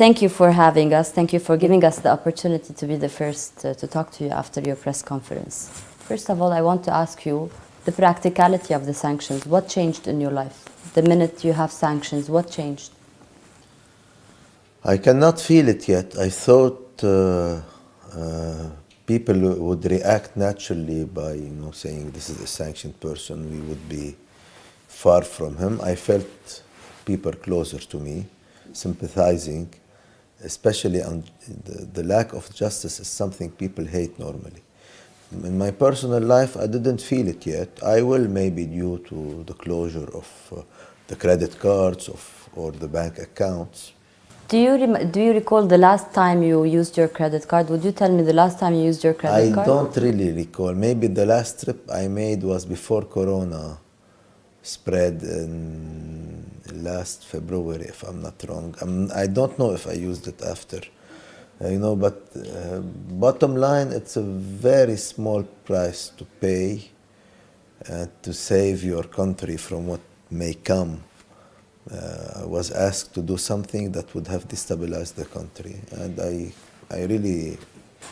Thank you for having us. Thank you for giving us the opportunity to be the first to talk to you after your press conference. First of all, I want to ask you the practicality of the sanctions. What changed in your life? The minute you have sanctions, what changed? I cannot feel it yet. I thought people would react naturally by, saying this is a sanctioned person. We would be far from him. I felt people closer to me, sympathizing, especially on the lack of justice is something people hate normally. In my personal life, I didn't feel it yet. I will, maybe due to the closure of the credit cards or the bank accounts. Do you recall the last time you used your credit card? Would you tell me the last time you used your credit card? I don't really recall. Maybe the last trip I made was before Corona spread in last February, if I'm not wrong. I don't know if I used it after. But bottom line, it's a very small price to pay to save your country from what may come. I was asked to do something that would have destabilized the country, and I really...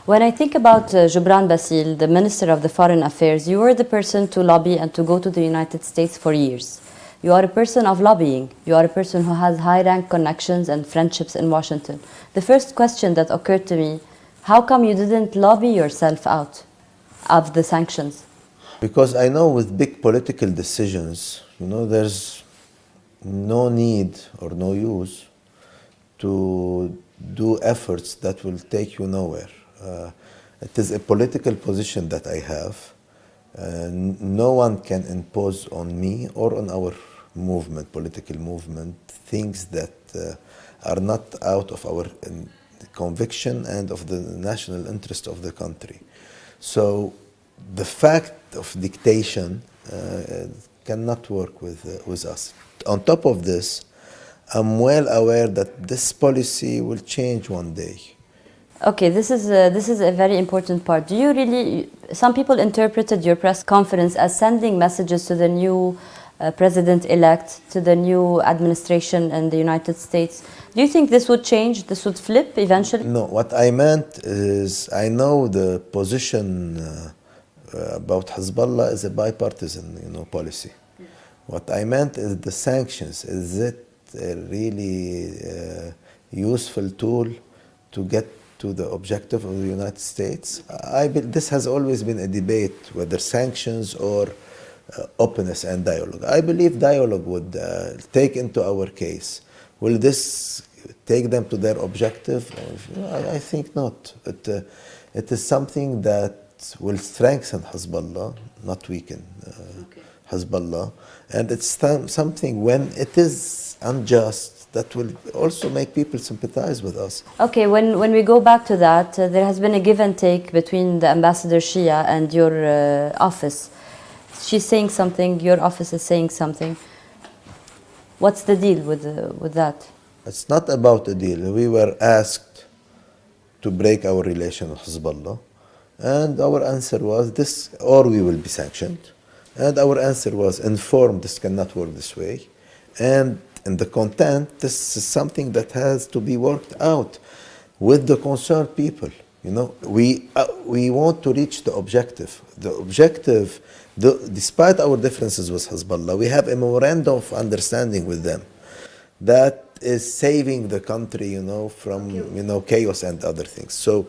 When I think about Jebran Baasil, the Minister of the Foreign Affairs, you were the person to lobby and to go to the United States for years. You are a person of lobbying. You are a person who has high-rank connections and friendships in Washington. The first question that occurred to me, how come you didn't lobby yourself out of the sanctions? Because I know with big political decisions, there's no need or no use to do efforts that will take you nowhere. It is a political position that I have. No one can impose on me or on our movement, political movement, things that are not out of our conviction and of the national interest of the country. So the fact of dictation cannot work with us. On top of this, I'm well aware that this policy will change one day. Okay, this is a very important part. Do you really? Some people interpreted your press conference as sending messages to the new president-elect, to the new administration in the United States. Do you think this would change? This would flip eventually? No. What I meant is, I know the position about Hezbollah is a bipartisan, policy. What I meant is the sanctions. Is it a really useful tool to get to the objective of the United States? This has always been a debate, whether sanctions or openness and dialogue. I believe dialogue would take into our case. Will this take them to their objective? I think not. It is something that will strengthen Hezbollah, not weaken Hezbollah. And it's something, when it is unjust, that will also make people sympathize with us. Okay, when we go back to that, there has been a give and take between the Ambassador Shia and your office. She's saying something, your office is saying something. What's the deal with that? It's not about a deal. We were asked to break our relation with Hezbollah, and our answer was this, or we will be sanctioned. And our answer was informed, this cannot work this way. And in the content, this is something that has to be worked out with the concerned people. We want to reach the objective. The objective, despite our differences with Hezbollah, we have a memorandum of understanding with them that is saving the country, from chaos and other things. So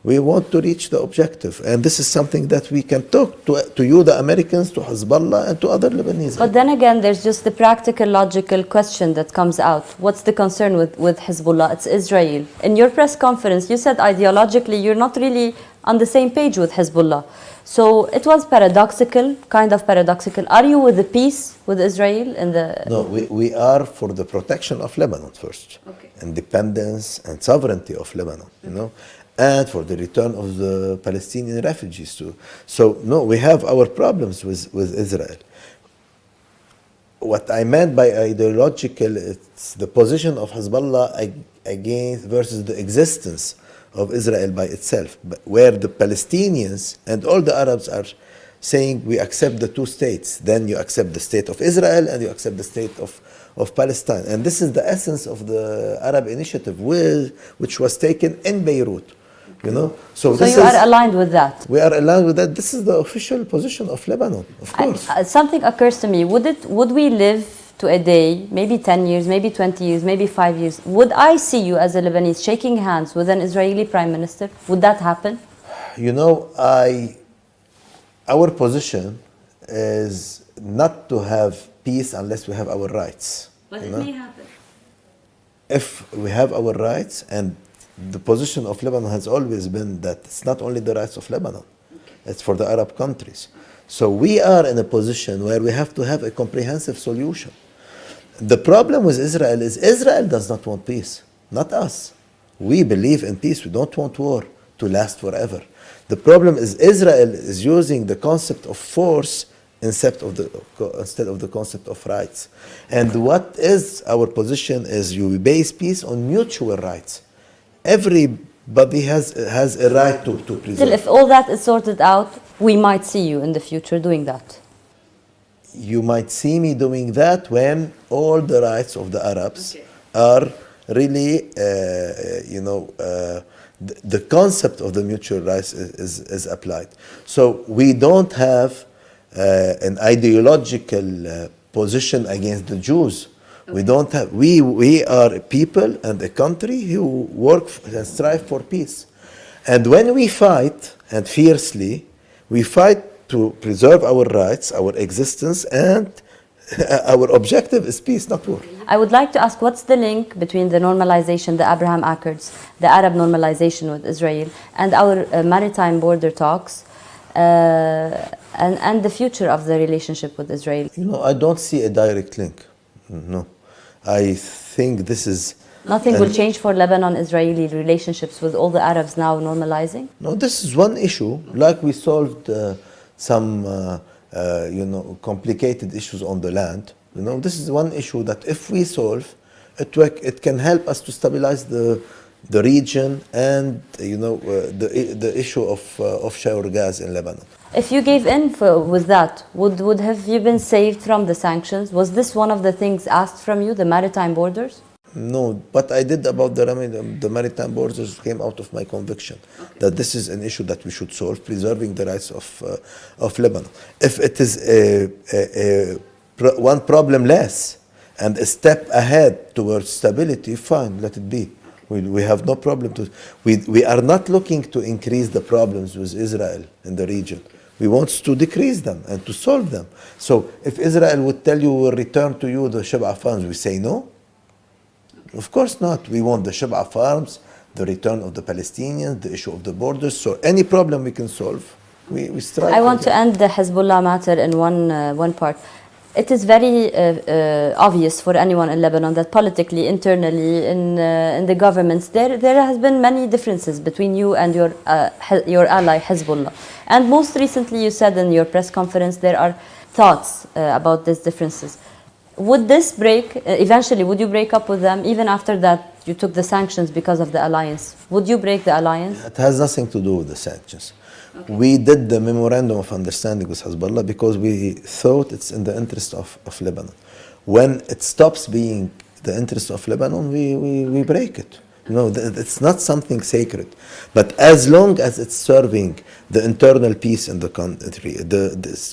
we want to reach the objective, and this is something that we can talk to you, the Americans, to Hezbollah, and to other Lebanese. But then again, there's just the practical, logical question that comes out. What's the concern with Hezbollah? It's Israel. In your press conference, you said ideologically you're not really on the same page with Hezbollah. So it was paradoxical, kind of paradoxical. Are you with the peace with Israel? No, we are for the protection of Lebanon first. Okay. Independence and sovereignty of Lebanon, and for the return of the Palestinian refugees too. So no, we have our problems with Israel. What I meant by ideological, it's the position of Hezbollah against versus the existence of Israel by itself, where the Palestinians and all the Arabs are saying we accept the two states. Then you accept the state of Israel and you accept the state of of Palestine. And this is the essence of the Arab Initiative, which was taken in Beirut. You know, so you are aligned with that. We are aligned with that. This is the official position of Lebanon, of course. Something occurs to me. Would we live to a day, maybe 10 years, maybe 20 years, maybe 5 years? Would I see you as a Lebanese shaking hands with an Israeli prime minister? Would that happen? You know, our position is not to have peace unless we have our rights. But it may happen. If we have our rights, and the position of Lebanon has always been that it's not only the rights of Lebanon, it's for the Arab countries. So we are in a position where we have to have a comprehensive solution. The problem with Israel is Israel does not want peace, not us. We believe in peace. We don't want war to last forever. The problem is Israel is using the concept of force instead of the concept of rights. And what is our position is you base peace on mutual rights. Everybody has a right to preserve. Still, if all that is sorted out, we might see you in the future doing that. You might see me doing that when all the rights of the Arabs are really, the concept of the mutual rights is applied. So we don't have an ideological position against the Jews. We don't have. We are a people and a country who work and strive for peace. And when we fight, and fiercely, we fight to preserve our rights, our existence, and our objective is peace, not war. I would like to ask, what's the link between the normalization, the Abraham Accords, the Arab normalization with Israel, and our maritime border talks, and the future of the relationship with Israel? You know, I don't see a direct link. No. I think this is... Nothing will change for Lebanon-Israeli relationships with all the Arabs now normalizing? No, this is one issue. Like we solved some, complicated issues on the land. You know, this is one issue that if we solve, it can help us to stabilize the region and, the issue of offshore gas in Lebanon. If you gave in with that, would have you been saved from the sanctions? Was this one of the things asked from you, the maritime borders? No, but I did about the maritime borders came out of my conviction that this is an issue that we should solve, preserving the rights of Lebanon. If it is one problem less and a step ahead towards stability, fine, let it be. We have no problem to. We are not looking to increase the problems with Israel in the region. We want to decrease them and to solve them. So if Israel would tell you, we'll return to you the Shib'a farms, we say no? Of course not. We want the Shib'a farms, the return of the Palestinians, the issue of the borders. So any problem we can solve, we strive. I want to end the Hezbollah matter in one part. It is very obvious for anyone in Lebanon that politically, internally, in the governments, there has been many differences between you and your ally Hezbollah. And most recently, you said in your press conference there are thoughts about these differences. Would this break eventually? Would you break up with them even after that you took the sanctions because of the alliance? Would you break the alliance? It has nothing to do with the sanctions. Okay. We did the memorandum of understanding with Hezbollah because we thought it's in the interest of Lebanon. When it stops being the interest of Lebanon, we break it. You know, it's not something sacred. But as long as it's serving the internal peace in the country,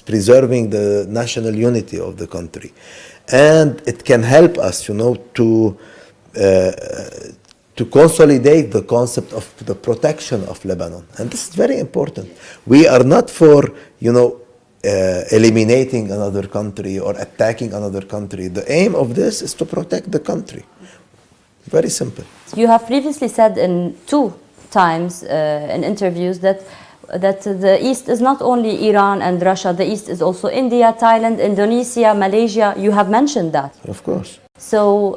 preserving the national unity of the country, and it can help us, to consolidate the concept of the protection of Lebanon. And this is very important. We are not for, eliminating another country or attacking another country. The aim of this is to protect the country. Very simple. You have previously said in 2 times in interviews that the East is not only Iran and Russia, the East is also India, Thailand, Indonesia, Malaysia. You have mentioned that. Of course. So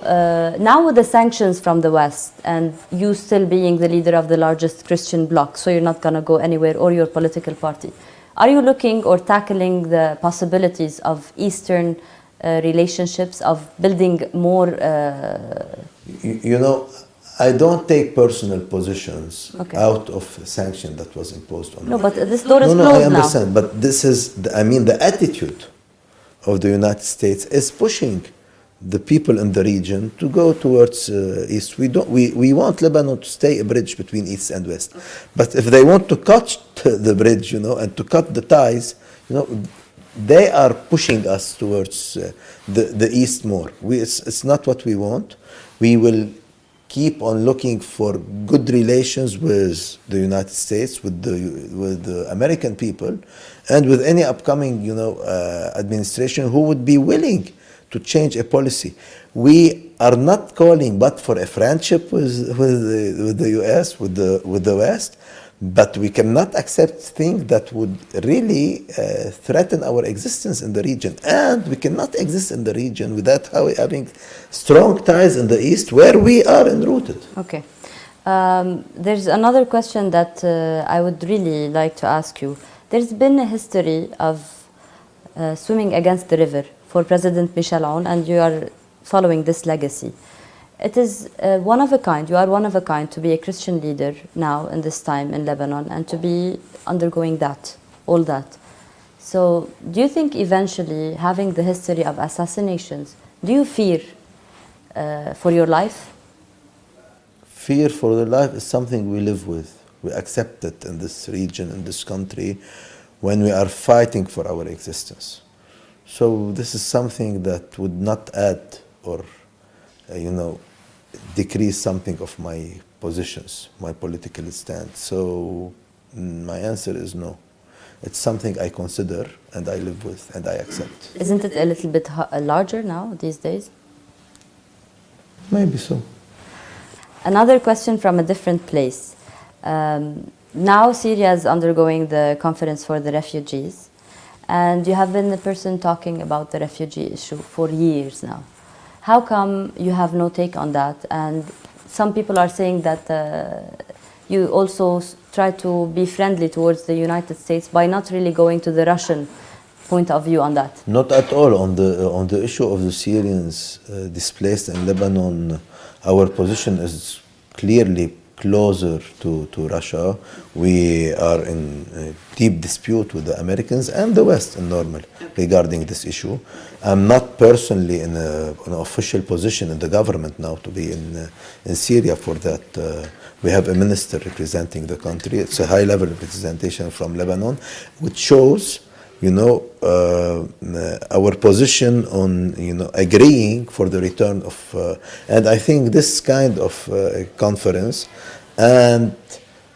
now with the sanctions from the West and you still being the leader of the largest Christian bloc, so you're not going to go anywhere, or your political party, are you looking or tackling the possibilities of Eastern relationships, of building more... I don't take personal positions out of sanction that was imposed on me. No, but this door is closed now. No, I understand. But this is, the attitude of the United States is pushing the people in the region to go towards east. We want Lebanon to stay a bridge between east and west. But if they want to cut the bridge, and to cut the ties, they are pushing us towards the east more. It's not what we want. We will keep on looking for good relations with the United States, with the American people, and with any upcoming, administration who would be willing to change a policy. We are not calling but for a friendship with the U.S., with the West, but we cannot accept things that would really threaten our existence in the region. And we cannot exist in the region without having strong ties in the East where we are enrooted. Okay. There's another question that I would really like to ask you. There's been a history of swimming against the river for President Michel Aoun, and you are following this legacy. It is one of a kind. You are one of a kind to be a Christian leader now in this time in Lebanon and to be undergoing all that. So do you think eventually, having the history of assassinations, do you fear for your life? Fear for the life is something we live with. We accept it in this region, in this country, when we are fighting for our existence. So this is something that would not add or decrease something of my positions, my political stance. So my answer is no. It's something I consider and I live with and I accept. Isn't it a little bit larger now these days? Maybe so. Another question from a different place. Now Syria is undergoing the conference for the refugees, and you have been the person talking about the refugee issue for years now. How come you have no take on that? And some people are saying that you also try to be friendly towards the United States by not really going to the Russian point of view on that. Not at all. On the issue of the Syrians displaced in Lebanon, our position is clearly closer to Russia. We are in a deep dispute with the Americans and the West in normal regarding this issue. I'm not personally in an official position in the government now to be in Syria for that. We have a minister representing the country. It's a high-level representation from Lebanon, which shows, our position on, agreeing for the return of, and I think this kind of conference and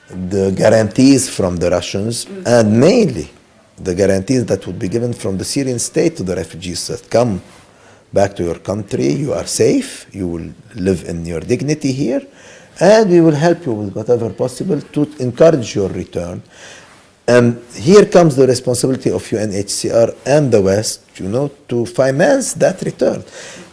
the guarantees from the Russians, and mainly the guarantees that would be given from the Syrian state to the refugees that come back to your country, you are safe, you will live in your dignity here, and we will help you with whatever possible to encourage your return. And here comes the responsibility of UNHCR and the West, to finance that return.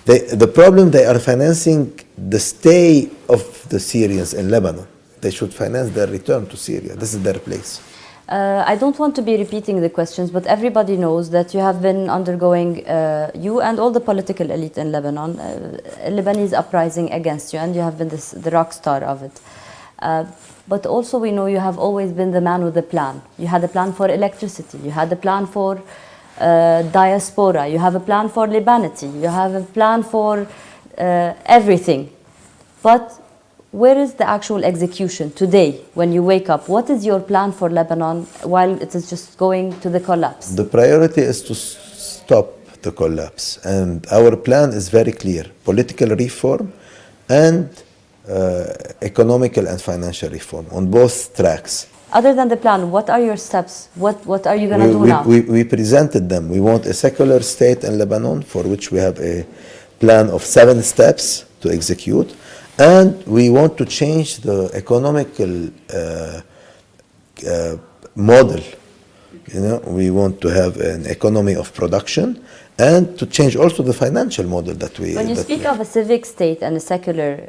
The problem, they are financing the stay of the Syrians in Lebanon. They should finance their return to Syria. This is their place. I don't want to be repeating the questions, but everybody knows that you have been undergoing, you and all the political elite in Lebanon, a Lebanese uprising against you, and you have been the rock star of it. But also we know you have always been the man with a plan. You had a plan for electricity, you had a plan for diaspora, you have a plan for Lebanity, you have a plan for everything. But where is the actual execution today when you wake up? What is your plan for Lebanon while it is just going to the collapse? The priority is to stop the collapse. And our plan is very clear. Political reform and economical and financial reform on both tracks. Other than the plan, what are your steps? What are you going to do now? We presented them. We want a secular state in Lebanon, for which we have a plan of 7 steps to execute. And we want to change the economical model. We want to have an economy of production and to change also the financial model that we... When you speak of a civic state and a secular,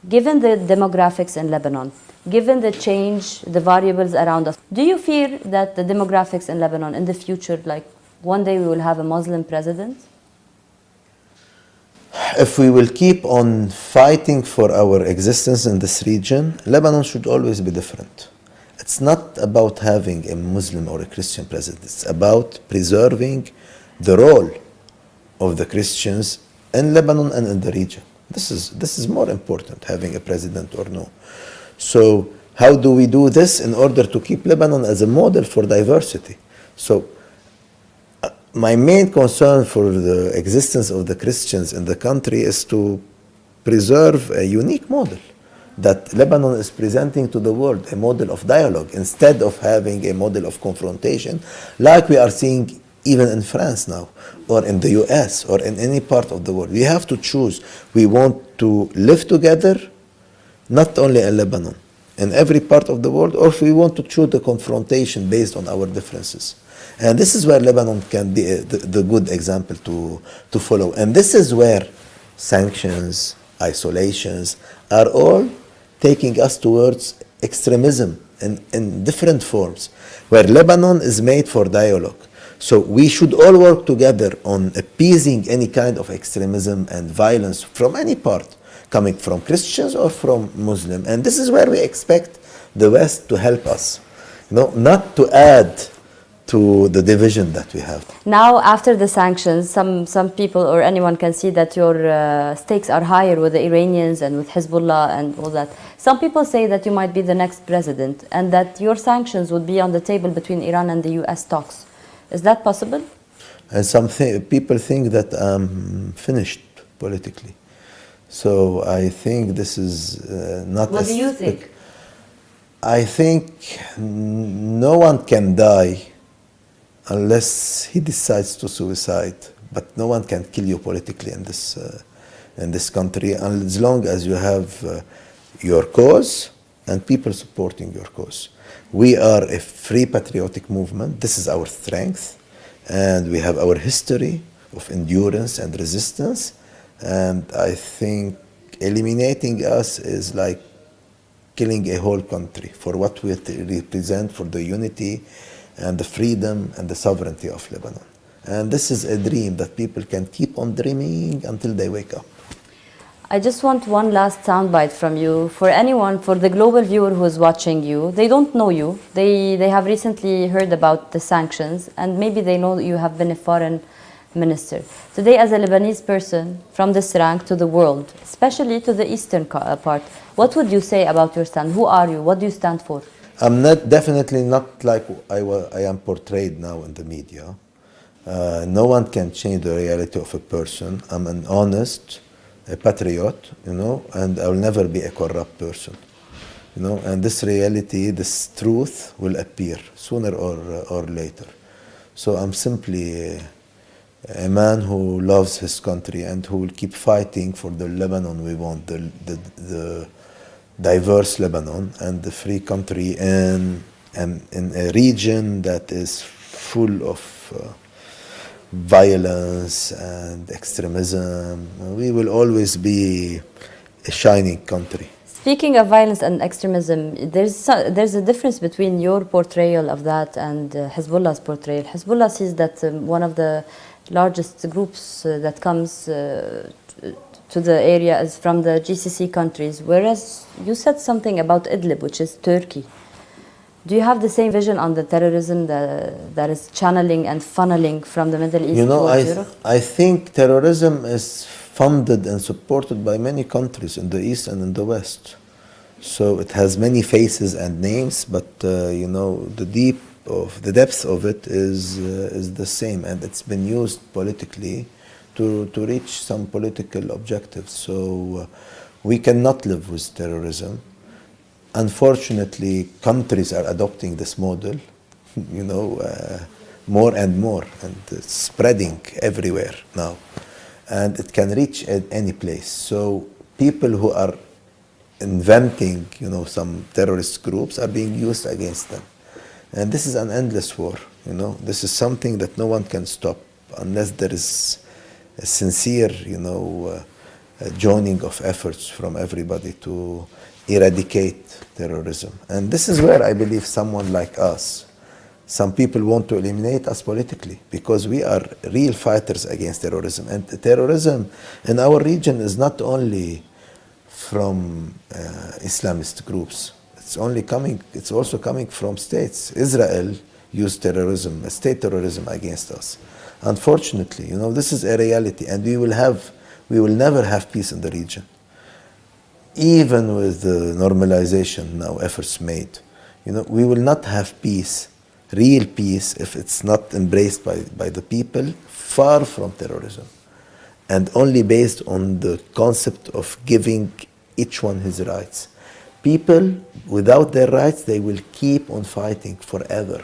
given the demographics in Lebanon, given the change, the variables around us, do you fear that the demographics in Lebanon in the future, like one day we will have a Muslim president? If we will keep on fighting for our existence in this region, Lebanon should always be different. It's not about having a Muslim or a Christian president. It's about preserving the role of the Christians in Lebanon and in the region. This is more important, having a president or no. So how do we do this in order to keep Lebanon as a model for diversity? So my main concern for the existence of the Christians in the country is to preserve a unique model that Lebanon is presenting to the world, a model of dialogue, instead of having a model of confrontation, like we are seeing even in France now, or in the US, or in any part of the world. We have to choose. We want to live together, not only in Lebanon, in every part of the world, or if we want to choose the confrontation based on our differences. And this is where Lebanon can be the good example to follow. And this is where sanctions, isolations, are all taking us towards extremism in different forms, where Lebanon is made for dialogue. So we should all work together on appeasing any kind of extremism and violence from any part, coming from Christians or from Muslim. And this is where we expect the West to help us, not to add to the division that we have. Now, after the sanctions, some people or anyone can see that your stakes are higher with the Iranians and with Hezbollah and all that. Some people say that you might be the next president and that your sanctions would be on the table between Iran and the US talks. Is that possible? And people think that I'm finished politically. So I think this is not... What do you think? I think no one can die unless he decides to suicide. But no one can kill you politically in this country, as long as you have your cause and people supporting your cause. We are a free patriotic movement. This is our strength. And we have our history of endurance and resistance. And I think eliminating us is like killing a whole country for what we represent, for the unity and the freedom and the sovereignty of Lebanon. And this is a dream that people can keep on dreaming until they wake up. I just want one last soundbite from you. For anyone, for the global viewer who is watching you, they don't know you. They have recently heard about the sanctions, and maybe they know you have been a foreign minister. Today, as a Lebanese person from this rank to the world, especially to the eastern part, what would you say about your stand? Who are you? What do you stand for? I'm definitely not like I am portrayed now in the media. No one can change the reality of a person. I'm an honest, a patriot, and I will never be a corrupt person, and this reality, this truth will appear sooner or later. So I'm simply a man who loves his country and who will keep fighting for the Lebanon we want, the diverse Lebanon and the free country in a region that is full of violence and extremism. We will always be a shining country. Speaking of violence and extremism, there's a difference between your portrayal of that and Hezbollah's portrayal. Hezbollah sees that one of the largest groups that comes to the area is from the GCC countries, whereas you said something about Idlib, which is Turkey. Do you have the same vision on the terrorism that is channeling and funneling from the Middle East towards Europe? I think terrorism is funded and supported by many countries in the East and in the West. So it has many faces and names, but the depth of it is the same, and it's been used politically to reach some political objectives. So we cannot live with terrorism. Unfortunately, countries are adopting this model, more and more, and it's spreading everywhere now. And it can reach any place. So people who are inventing, some terrorist groups are being used against them. And this is an endless war, This is something that no one can stop unless there is a sincere, joining of efforts from everybody to eradicate terrorism. And this is where I believe someone like us, some people want to eliminate us politically because we are real fighters against terrorism. And terrorism in our region is not only from Islamist groups. It's also coming from states. Israel used terrorism, state terrorism against us. Unfortunately, this is a reality, and we will have we will never have peace in the region. Even with the normalization now efforts made, we will not have peace, real peace, if it's not embraced by the people, far from terrorism, and only based on the concept of giving each one his rights. People without their rights, they will keep on fighting forever.